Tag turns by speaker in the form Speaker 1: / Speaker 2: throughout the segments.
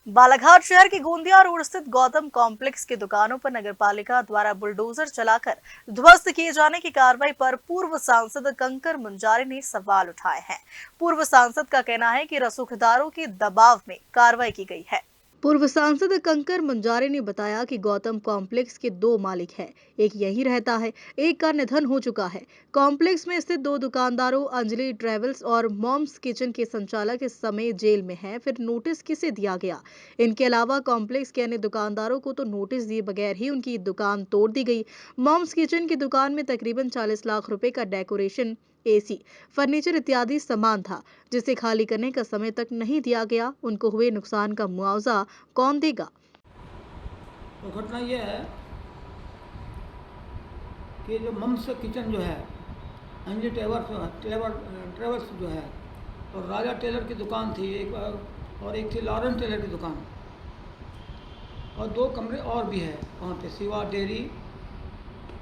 Speaker 1: बालाघाट शहर के गोंदिया रोड स्थित गौतम कॉम्प्लेक्स की दुकानों पर नगरपालिका द्वारा बुलडोजर चलाकर ध्वस्त किए जाने की कार्रवाई पर पूर्व सांसद कंकर मुंजारे ने सवाल उठाए हैं। पूर्व सांसद का कहना है कि रसूखदारों के दबाव में कार्रवाई की गई है। पूर्व सांसद कंकर मुंजारे ने बताया कि गौतम कॉम्प्लेक्स के दो मालिक हैं, एक यहीं रहता है, एक का निधन हो चुका है। कॉम्प्लेक्स में स्थित दो दुकानदारों अंजलि ट्रेवल्स और मॉम्स किचन के संचालक इस समय जेल में हैं। फिर नोटिस किसे दिया गया? इनके अलावा कॉम्प्लेक्स के अन्य दुकानदारों को तो नोटिस दिए बगैर ही उनकी दुकान तोड़ दी गई। मॉम्स किचन की दुकान में तकरीबन 40 लाख रुपए का डेकोरेशन, एसी, फर्नीचर इत्यादि सामान था, जिसे खाली करने का समय तक नहीं दिया गया। उनको हुए नुकसान का मुआवजा कौन देगा?
Speaker 2: तो घटना यह है कि जो मम्स किचन जो है, अंजलि ट्रेवल्स जो है, और राजा टेलर की दुकान थी एक, और एक थी लॉरेंस टेलर की दुकान, और दो कमरे और भी है वहाँ पे, शिवा डेयरी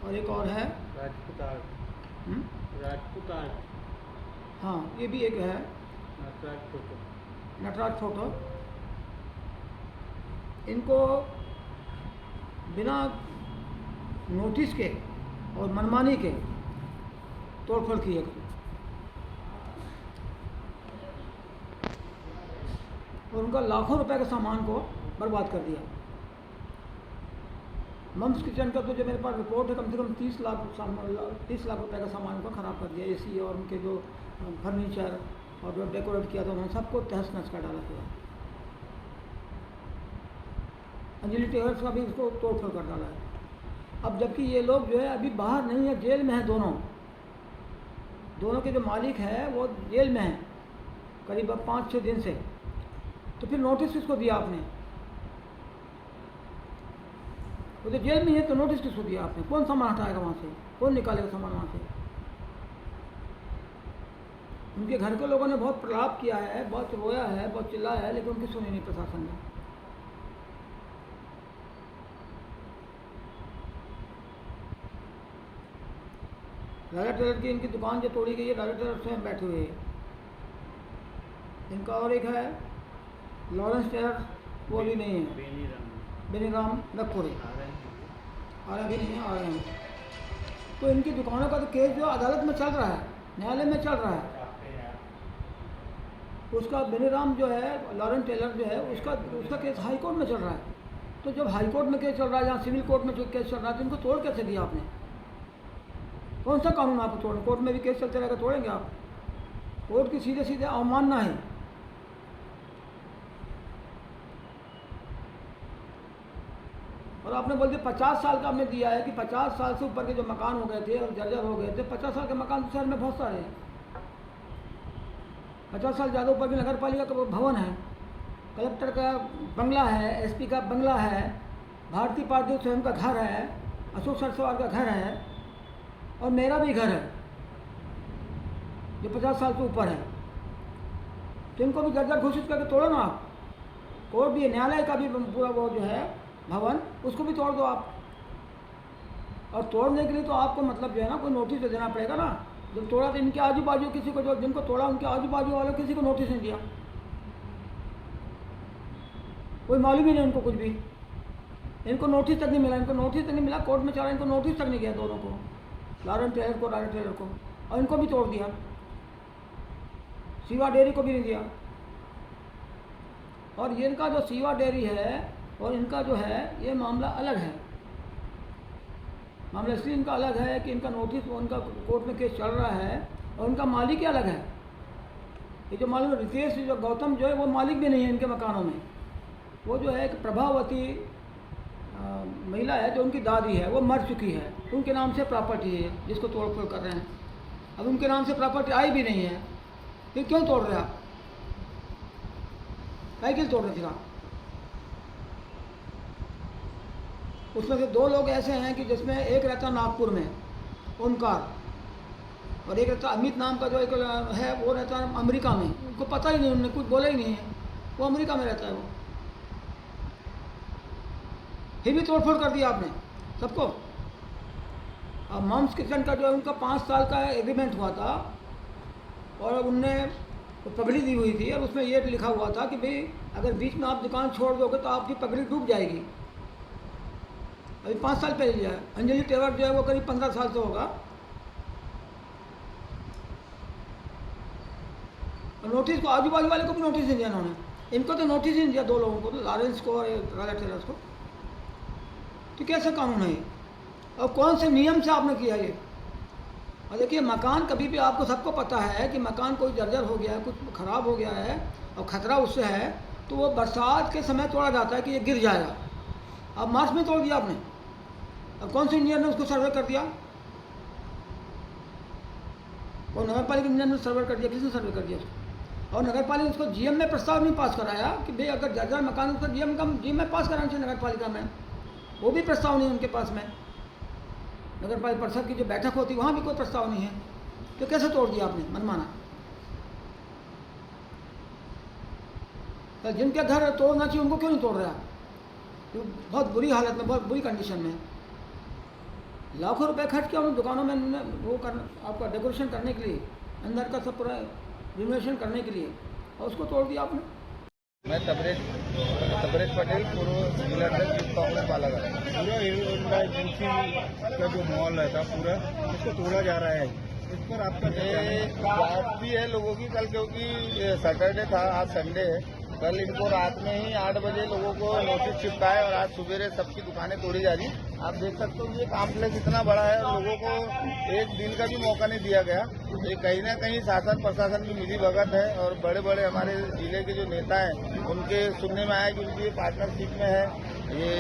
Speaker 2: और एक और है
Speaker 3: राजपूत आर्ट। राजपूत आर्ट,
Speaker 2: हाँ ये भी एक है, नटराज फोटो। इनको बिना नोटिस के और मनमानी के तोड़फोड़ की है और उनका लाखों रुपए के सामान को बर्बाद कर दिया। मम्स किचन का तो जो मेरे पास रिपोर्ट है, कम से कम 30 लाख रुपए का सामान को ख़राब कर दिया। एसी और उनके जो फर्नीचर और जो डेकोरेट किया था उन्होंने सबको तहस नहस कर डाला था। अंजलि टेलर्स का भी उसको तोड़फोड़ कर डाला है। अब जबकि ये लोग जो है अभी बाहर नहीं है, जेल में है। दोनों के जो मालिक है वो जेल में है करीब 5-6 दिन से। तो फिर नोटिस किसको दिया आपने? वो तो जेल में है, तो नोटिस किसको दिया आपने? कौन सामान हटाएगा वहाँ से? कौन निकालेगा सामान वहाँ से? उनके घर के लोगों ने बहुत प्रलाप किया है, बहुत रोया है, बहुत चिल्लाया है, लेकिन उनकी सुनी नहीं प्रशासन ने। राजा टेलर की इनकी दुकान जो तोड़ी गई है, राजा टेलर स्वयं बैठे हुए हैं। इनका और एक है लॉरेंस टेलर, वो भी नहीं है, बेनीराम नकपुरे, आ रहे भी नहीं है, आ रहे हैं। तो इनकी दुकानों का तो केस जो अदालत में चल रहा है, न्यायालय में चल रहा है। उसका बेनीराम जो है, लॉरेंस टेलर जो है, उसका केस हाई कोर्ट में चल रहा है। तो जब हाई कोर्ट में केस चल रहा है, जहाँ सिविल कोर्ट में जो केस चल रहा है, तो इनको तोड़ कैसे दिया आपने? कौन सा कानून आपको तोड़ना? कोर्ट में भी केस चलते रहेगा, तोड़ेंगे आप? कोर्ट की सीधे सीधे अवमानना है। और आपने बोल दिया 50 साल का आपने दिया है कि 50 साल से ऊपर के जो मकान हो गए थे और जर्जर हो गए थे। 50 साल के मकान तो शहर में बहुत सारे हैं। 50 साल ज़्यादा ऊपर की नगर पालिका का भवन है, कलेक्टर का बंगला है, एसपी का बंगला है, भारतीय पार्टी स्वयं का घर है, अशोक सरसवार का घर है, और मेरा भी घर है जो 50 साल से ऊपर है। तो इनको भी जर्जर घोषित करके तोड़ो ना आप। कोर्ट भी, न्यायालय का भी पूरा वो जो है भवन, उसको भी तोड़ दो आप। और तोड़ने के लिए तो आपको मतलब जो है ना, कोई नोटिस तो देना पड़ेगा ना। जब तोड़ा तो इनके आजू बाजू किसी को, जो जिनको तोड़ा उनके आजू बाजू वालों किसी को नोटिस नहीं दिया, कोई मालूम ही नहीं उनको कुछ भी। इनको नोटिस तक नहीं मिला, कोर्ट में चला, इनको नोटिस तक नहीं गया दोनों को, लॉरेंस टेलर को, राजा टेलर को, और इनको भी तोड़ दिया। शिवा डेयरी को भी नहीं दिया। और ये इनका जो शिवा डेयरी है और इनका जो है, ये मामला अलग है। मामला इसलिए इनका अलग है कि इनका नोटिस, उनका कोर्ट में केस चल रहा है, और उनका मालिक ही अलग है। ये जो मालूम रितेश, जो गौतम जो है, वो मालिक भी नहीं है इनके मकानों में। वो जो है एक प्रभावती महिला है, जो उनकी दादी है, वो मर चुकी है, उनके नाम से प्रॉपर्टी है जिसको तोड़फोड़ कर रहे हैं। अब उनके नाम से प्रॉपर्टी आई भी नहीं है, फिर क्यों तोड़ रहे आप? कई के लिए तोड़ रहे थे आप? उसमें से 2 लोग ऐसे हैं कि जिसमें एक रहता नागपुर में, ओमकार, और एक रहता अमित नाम का जो एक है, वो रहता है अमेरिका में। उनको पता ही नहीं, उन्होंने कुछ बोला ही नहीं है, वो अमेरिका में रहता है वो। फिर भी तोड़फोड़ कर दिया आपने सबको। अब मॉम्स किचन का जो है, उनका 5 साल का एग्रीमेंट हुआ था, और उनने पगड़ी दी हुई थी, और उसमें ये लिखा हुआ था कि भाई अगर बीच में आप दुकान छोड़ दोगे तो आपकी पगड़ी डूब जाएगी। अभी 5 साल पहले लिया है। अंजलि टेवर जो है वो करीब 15 साल से होगा। और नोटिस को आजू बाजू वाले को भी नोटिस नहीं दिया उन्होंने। इनको तो नोटिस ही नहीं दिया, 2 लोगों को, तो लॉरेंस को और राजा टेलर्स को। तो कैसे कानून है ये? और कौन से नियम से आपने किया ये? और देखिए, मकान कभी भी आपको सबको पता है कि मकान कोई जर्जर हो गया है, कुछ ख़राब हो गया है और ख़तरा उससे है, तो वो बरसात के समय तोड़ा जाता है कि ये गिर जाएगा। अब मार्च में तोड़ दिया आपने, और कौन से इंजीनियर ने उसको सर्वे कर दिया? और नगर पालिका इंजीनियर ने सर्वे कर दिया? किसने सर्वे कर दिया उसको? और नगर पालिका उसको जीएम में प्रस्ताव नहीं पास कराया कि भाई अगर जर्जर मकान उसका जीएम में पास कराना चाहिए नगर पालिका में। वो भी प्रस्ताव नहीं उनके पास में। नगर पालिका परिषद की जो बैठक होती है वहाँ भी कोई प्रस्ताव नहीं है। तो कैसे तोड़ दिया आपने मनमाना? तो जिनके घर तोड़ना चाहिए उनको क्यों नहीं तोड़ रहे आप? तो बहुत बुरी हालत में, बहुत बुरी कंडीशन में, लाखों रुपए खर्च किया उन दुकानों में वो आपका डेकोरेशन करने के लिए, अंदर का सब पूरा रिनोवेशन करने के लिए, और उसको तोड़ दिया आपने।
Speaker 4: मैं तबरेज पटेल, पूर्व जिला अध्यक्ष कांग्रेस बालाघाट।
Speaker 3: पूरा हीरो होंडा एजेंसी का जो मॉल रहता पूरा उसको तोड़ा जा रहा है, इस पर आपका
Speaker 4: बात भी है लोगों की कल, क्योंकि सैटरडे था, आज संडे है। कल इनको रात में ही 8 बजे लोगों को नोटिस चिपका है और आज सवेरे सबकी दुकानें तोड़ी जा रही। आप देख सकते हो ये कॉम्प्लेक्स इतना बड़ा है और लोगों को एक दिन का भी मौका नहीं दिया गया। ये कहीं ना कहीं शासन प्रशासन की मिली भगत है और बड़े बड़े हमारे जिले के जो नेता हैं उनके सुनने में आया कि उनकी पार्टनरशिप में है। ये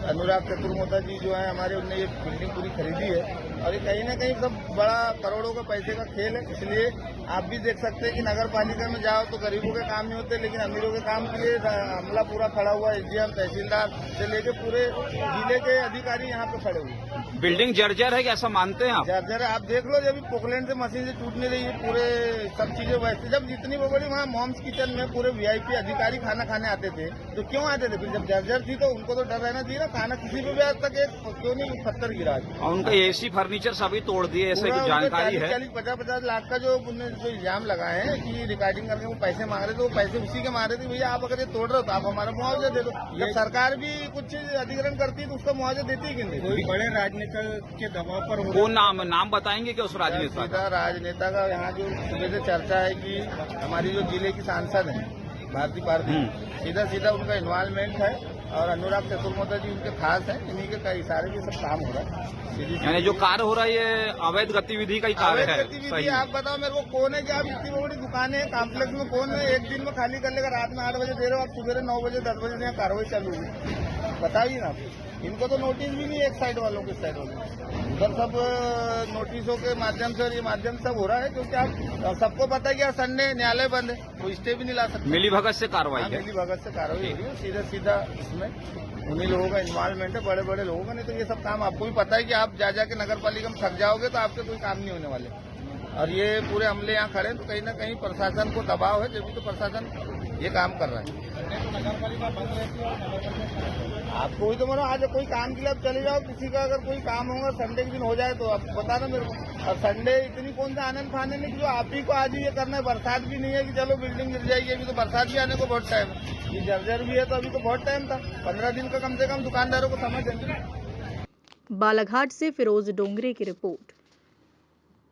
Speaker 4: अनुराग चतुर्मोता जी जो है हमारे, उनने ये बिल्डिंग पूरी खरीदी है और ये कहीं ना कहीं सब बड़ा करोड़ों के पैसे का खेल है। इसलिए आप भी देख सकते हैं कि नगर पालिका में जाओ तो गरीबों के काम नहीं होते, लेकिन अमीरों के काम के लिए अमला पूरा खड़ा हुआ है। एसडीएम, तहसीलदार से लेके पूरे जिले के अधिकारी यहाँ पे खड़े हुए।
Speaker 5: बिल्डिंग जर्जर है, ऐसा मानते हैं आप?
Speaker 4: जर्जर है, आप देख लो, जब पोकलैंड से मशीन से टूटने रही है, पूरे सब चीजें वैसे। जब जितनी बड़ी वहाँ मॉम्स किचन में पूरे वीआईपी अधिकारी खाना खाने आते थे तो क्यों आते थे? फिर जब जर्जर थी तो उनको तो डर रहना चाहिए ना। खाना किसी पे भी आज तक एक क्यों नहीं पत्थर गिरा।
Speaker 5: और उनका एसी फर्नीचर सभी तोड़ दिए, ऐसे की जानकारी है।
Speaker 4: 40-50 लाख का जो इल्जाम लगाए हैं कि रिकॉर्डिंग करके वो पैसे मांग रहे थे, वो पैसे उसी के मांग रहे थे। भैया आप अगर ये तोड़ रहे हो तो आप हमारा मुआवजा दे दो। जब सरकार भी कुछ अधिग्रहण करती है तो उसका मुआवजा देती है कि नहीं?
Speaker 3: कोई बड़े राजनेता के दबाव पर
Speaker 5: वो नाम बताएंगे कि उस राजनेता का?
Speaker 4: राजनेता का यहाँ जो सुबह से चर्चा है कि हमारी जो जिले की सांसद है भारती पारदी, सीधा उनका इन्वॉल्वमेंट है और अनुराग चतुर्मोता जी उनके खास हैं। इन्हीं के कई इशारे भी सब काम हो रहा है।
Speaker 5: यानी जो कार्य हो रहा है ये अवैध गतिविधि का ही कार्य है?
Speaker 4: गतिविधि। आप बताओ मेरे को, कौन है कि आप इतनी बड़ी दुकानें हैं कॉम्प्लेक्स में, कौन है एक दिन में खाली कर लेगा? रात में 8 बजे दे रहे हो आप, सुबह 9 बजे 10 बजे से यहाँ कार्रवाई चालू हुई। बताइए ना, इनको तो नोटिस भी नहीं, एक साइड वालों के साइड वालों उधर सब नोटिसों के माध्यम से और ये माध्यम से सब हो रहा है। क्योंकि आप सबको पता है कि संडे न्यायालय बंद है, कोई स्टे भी नहीं ला सकते।
Speaker 5: मिली भगत से कार्रवाई है?
Speaker 4: मिली भगत से कार्रवाई हो रही है। सीधा इसमें उन्हीं लोगों का इन्वॉल्वमेंट है, बड़े बड़े लोगों का। नहीं तो ये सब काम आपको भी पता है कि आप जा के नगर पालिका में थक जाओगे तो आपके कोई काम नहीं होने वाले। और ये पूरे अमले यहाँ खड़े हैं तो कहीं ना कहीं प्रशासन को दबाव है, जब भी तो प्रशासन ये काम कर रहा है। आपको ही तो मानो, आज कोई काम के लिए आप चले जाओ, किसी का अगर कोई काम होगा संडे के दिन हो जाए तो आप बताना मेरे को। और संडे इतनी कौन सा आनंद फाने में कि जो आप ही को आज ही ये करना है। बरसात भी नहीं है कि चलो बिल्डिंग गिर जाएगी, अभी तो बरसात भी आने को बहुत टाइम है। ये जर्जर भी है तो अभी तो बहुत टाइम था, 15 दिन का कम से कम दुकानदारों को समय देंगे।
Speaker 1: बालाघाट से फिरोज डोंगरे की रिपोर्ट।